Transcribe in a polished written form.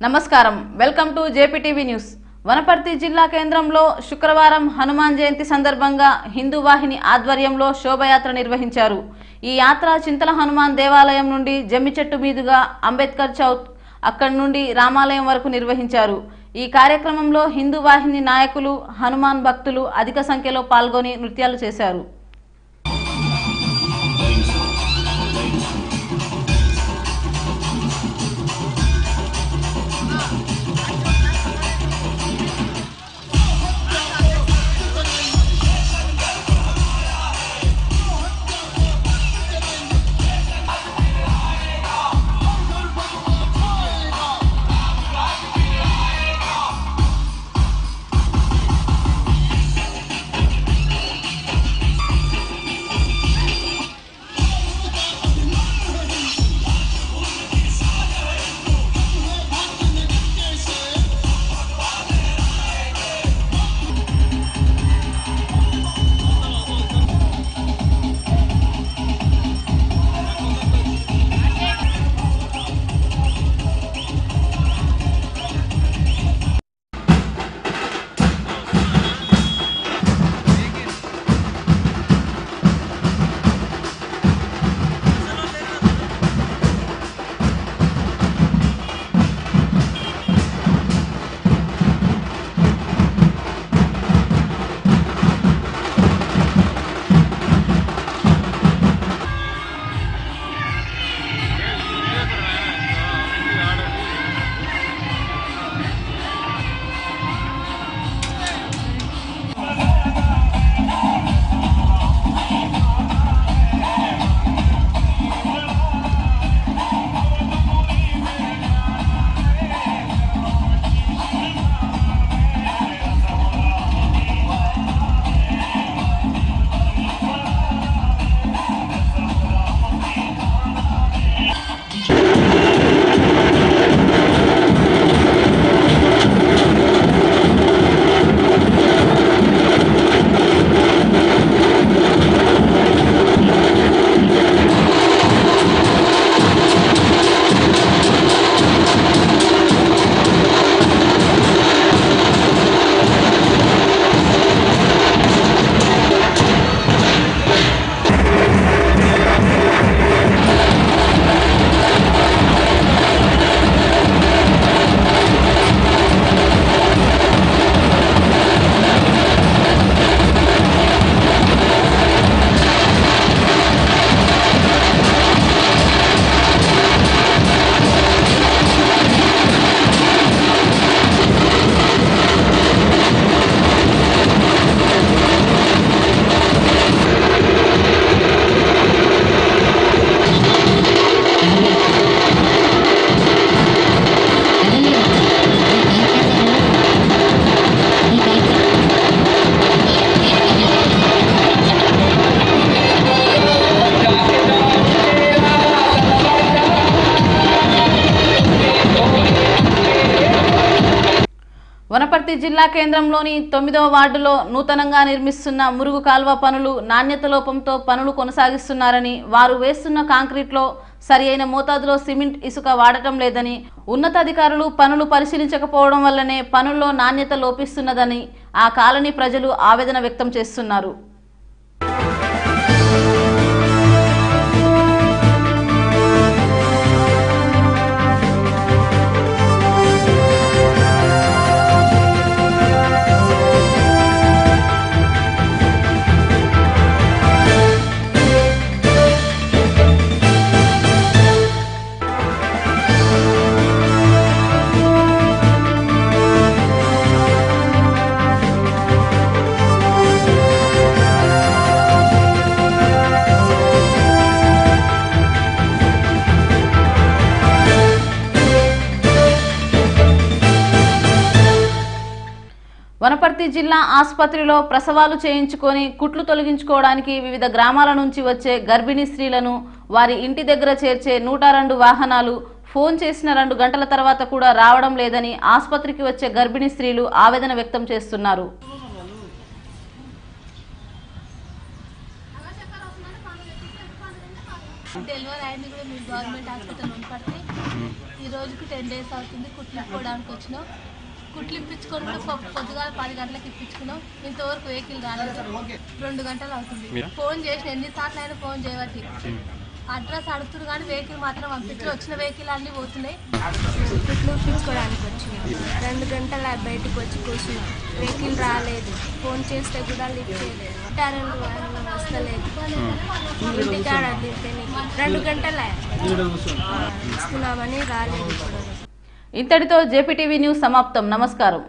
నమస్కారం welcome to JP TV news. Wanaparthy జిల్లా కేంద్రంలో శుక్రవారం హనుమాన్ జయంతి సందర్భంగా హిందూ వాహిని ఆధ్వర్యంలో శోభయాత్ర నిర్వహించారు। ఈ యాత్ర చింతల హనుమాన్ దేవాలయం నుండి జమ్మిచెట్టు మీదుగా అంబేద్కర్ చౌక్ అక్కడి నుండి రామాలయం వరకు నిర్వహించారు। ఈ కార్యక్రమంలో హిందూ వాహిని నాయకులు హనుమాన్ భక్తులు అధిక సంఖ్యలో పాల్గొని నృత్యాలు చేశారు। వనపర్తి జిల్లా కేంద్రంలోని 9వ వార్డులో నూతనంగా నిర్మిస్తున్న మురుగు కాల్వ పనులు నాణ్యత లోపంతో పనులు కొనసాగిస్తున్నారని, వారు వేస్తున్న కాంక్రీట్లో సరియైన మోతాదులో సిమెంట్ ఇసుక వాడటం లేదని, ఉన్నతాధికారులు పనులు పరిశీలించకపోవడం వల్లనే పనుల్లో నాణ్యత లోపిస్తున్నదని ఆ కాలనీ ప్రజలు ఆవేదన వ్యక్తం చేస్తున్నారు। వనపర్తి జిల్లా ఆసుపత్రిలో ప్రసవాలు చేయించుకొని కుట్లు తొలగించుకోవడానికి వివిధ గ్రామాల నుంచి వచ్చే గర్భిణీ స్త్రీలను వారి ఇంటి దగ్గర చేర్చే 102 వాహనాలు ఫోన్ చేసిన 2 గంటల తర్వాత కూడా రావడం లేదని ఆసుపత్రికి వచ్చే గర్భిణీ స్త్రీలు ఆవేదన వ్యక్తం చేస్తున్నారు। డెలివరీ అయింది కూడా మీ గవర్నమెంట్ హాస్పిటల్ వనపర్తి। రోజుకు 10 days అవుతుంది కుట్లించుకోవడానికి వచ్చినాం. కుట్లింపించుకొని కూడా పొద్దుగా 10 గంటలకు ఇప్పించుకున్నాం. ఇంతవరకు వెహికల్ రాలేదు. 2 గంటలు అవుతుంది. ఫోన్ చేసిన ఎన్నిసార్లు అయినా ఫోన్ చేయబట్టి అడ్రస్ అడుగుతున్నారు కానీ వెహికల్ మాత్రం పంపించి వచ్చిన వెహికల్ అన్నీ పోతున్నాయి. కుట్లు ఇప్పించుకోవడానికి వచ్చినాం. 2 గంటల బయటకు వచ్చి కూర్చున్నాం. వెహికల్ రాలేదు. ఫోన్ చేస్తే కూడా లిఫ్ట్ చేయలేదు. కరెంట్ వస్తలేదు. ఇంటికాడ 2 గంటల ఇస్తున్నామని రాలేదు. ఇంతటితో జేపీటీవీ న్యూస్ సమాప్తం. నమస్కారం.